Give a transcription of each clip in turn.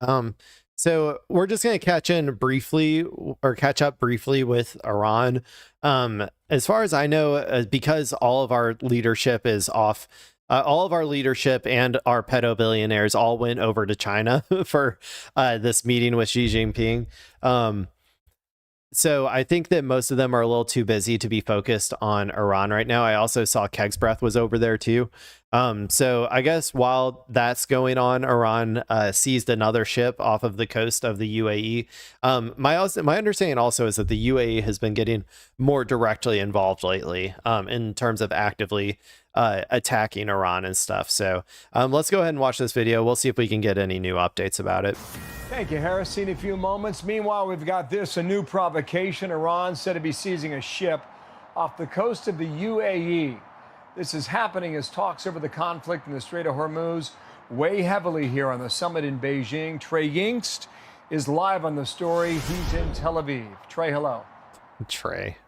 Um, so we're just going to catch up briefly with Iran. As far as I know, because all of our leadership is off, all of our leadership and our pedo billionaires all went over to China for this meeting with Xi Jinping. So I think that most of them are a little too busy to be focused on Iran right now. I also saw Keg's Breath was over there too. So I guess while that's going on, Iran seized another ship off of the coast of the UAE. My understanding also is that the UAE has been getting more directly involved lately in terms of actively attacking Iran and stuff. So let's go ahead and watch this video. We'll see if we can get any new updates about it. Thank you, Harris. See in a few moments. Meanwhile, we've got this, a new provocation. Iran said to be seizing a ship off the coast of the UAE. This is happening as talks over the conflict in the Strait of Hormuz weigh heavily here on the summit in Beijing. Trey Yingst is live on the story. He's in Tel Aviv. Trey, hello. Trey.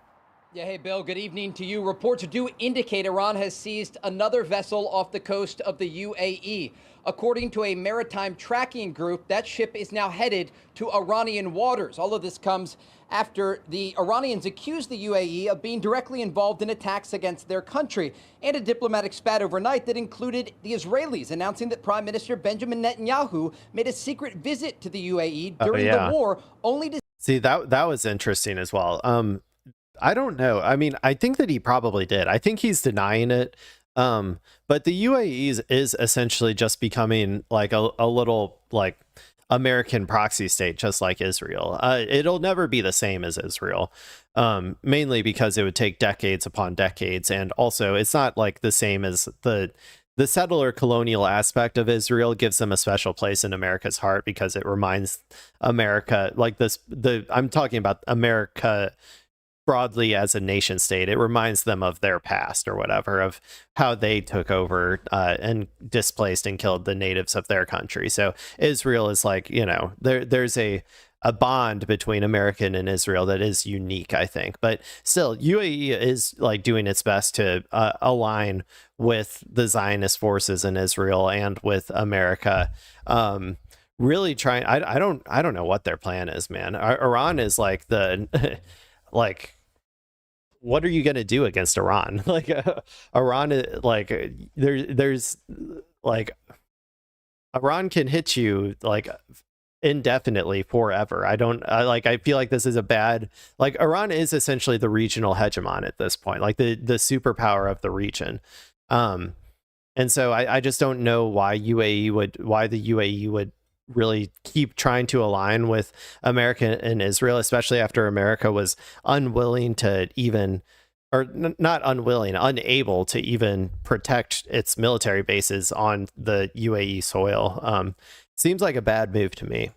Yeah, hey, Bill, good evening to you. Reports do indicate Iran has seized another vessel off the coast of the UAE. According to a maritime tracking group, that ship is now headed to Iranian waters. All of this comes after the Iranians accused the UAE of being directly involved in attacks against their country, and a diplomatic spat overnight that included the Israelis announcing that Prime Minister Benjamin Netanyahu made a secret visit to the UAE during the war, only to see that was interesting as well. I don't know. I mean, I think that he probably did. I think he's denying it. But the UAE is essentially just becoming like a little like American proxy state, just like Israel. It'll never be the same as Israel, mainly because it would take decades upon decades. And also it's not like the same as the settler colonial aspect of Israel gives them a special place in America's heart because it reminds America like I'm talking about America broadly as a nation state. It reminds them of their past or whatever, of how they took over and displaced and killed the natives of their country. So Israel is like, you know, there's a bond between American and Israel that is unique, I think. But still, UAE is like doing its best to align with the Zionist forces in Israel and with America. Really trying. I don't know what their plan is, man. Iran is like the like, what are you going to do against Iran? Like Iran, like there's like Iran can hit you like indefinitely forever. I feel like this is a bad, like Iran is essentially the regional hegemon at this point, like the superpower of the region. And so I just don't know why the UAE would really keep trying to align with America and Israel, especially after America was unwilling to even, or not unwilling, unable to even protect its military bases on the UAE soil. Seems like a bad move to me.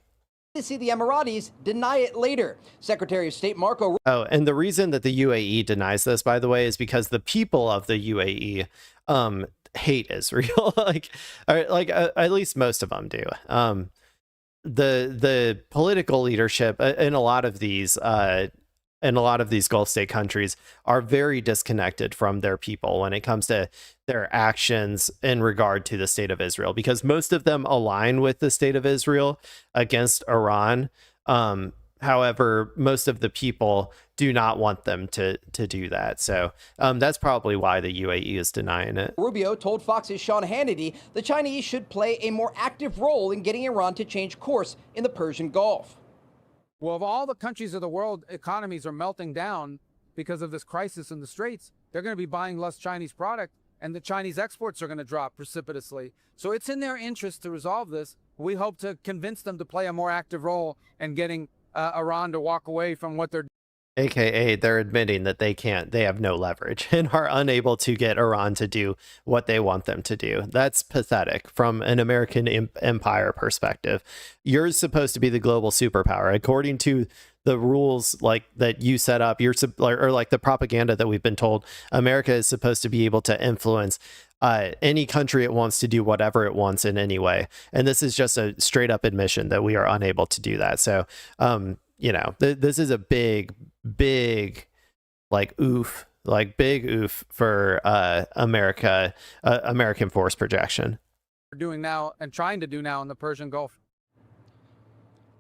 To see the Emiratis deny it later. Secretary of State Marco. Oh, and the reason that the UAE denies this, by the way, is because the people of the UAE hate Israel. At least most of them do. The political leadership in a lot of these Gulf state countries are very disconnected from their people when it comes to their actions in regard to the state of Israel, because most of them align with the state of Israel against Iran. However, most of the people do not want them to do that. So that's probably why the UAE is denying it. Rubio told Fox's Sean Hannity the Chinese should play a more active role in getting Iran to change course in the Persian Gulf. Well, of all the countries of the world, economies are melting down because of this crisis in the Straits. They're going to be buying less Chinese product, and the Chinese exports are going to drop precipitously. So it's in their interest to resolve this. We hope to convince them to play a more active role in getting Iran to walk away from what they're. AKA, they're admitting that they have no leverage and are unable to get Iran to do what they want them to do. That's pathetic from an American empire perspective. You're supposed to be the global superpower. According to the rules like that you set up, or like the propaganda that we've been told, America is supposed to be able to influence any country it wants to do whatever it wants in any way. And this is just a straight up admission that we are unable to do that. So, you know, this is a big oof for American force projection. Doing now and trying to do now in the Persian Gulf.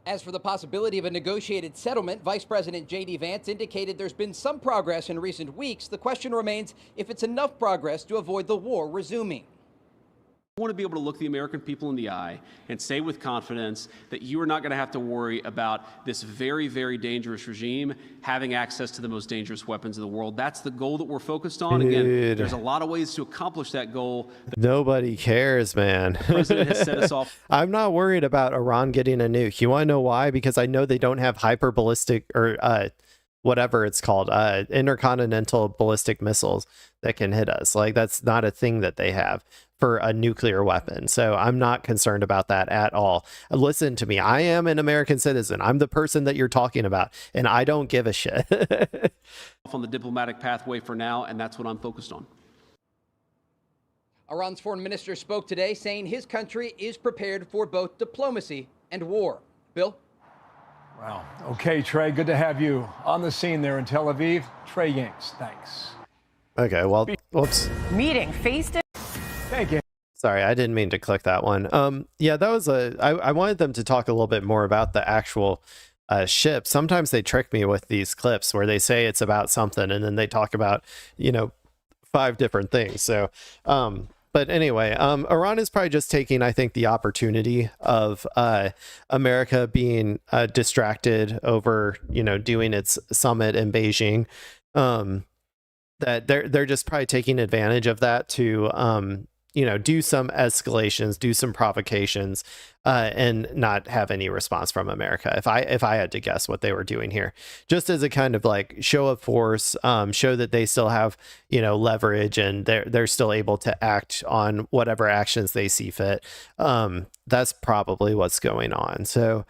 As for the possibility of a negotiated settlement, Vice President J.D. Vance indicated there's been some progress in recent weeks. The question remains if it's enough progress to avoid the war resuming. I want to be able to look the American people in the eye and say with confidence that you are not going to have to worry about this very, very dangerous regime having access to the most dangerous weapons in the world. That's the goal that we're focused on. Dude. Again, there's a lot of ways to accomplish that goal. Nobody cares, man. The president has set us off. I'm not worried about Iran getting a nuke. You want to know why? Because I know they don't have hyperballistic or whatever it's called, intercontinental ballistic missiles that can hit us. Like, that's not a thing that they have for a nuclear weapon. So I'm not concerned about that at all. Listen to me. I am an American citizen. I'm the person that you're talking about, and I don't give a shit. On the diplomatic pathway for now, and that's what I'm focused on. Iran's foreign minister spoke today saying his country is prepared for both diplomacy and war. Bill? Wow. Okay, Trey, good to have you on the scene there in Tel Aviv. Trey Yanks, thanks. Okay, well, whoops. Meeting faced it. Thank you. Sorry, I didn't mean to click that one. Yeah, that was I wanted them to talk a little bit more about the actual ship. Sometimes they trick me with these clips where they say it's about something and then they talk about, 5 different things. So, but anyway, Iran is probably just taking, I think, the opportunity of America being distracted over, doing its summit in Beijing. That they're just probably taking advantage of that to do some escalations, do some provocations, and not have any response from America. If I had to guess what they were doing here, just as a kind of like show of force, show that they still have, leverage and they're still able to act on whatever actions they see fit. That's probably what's going on. So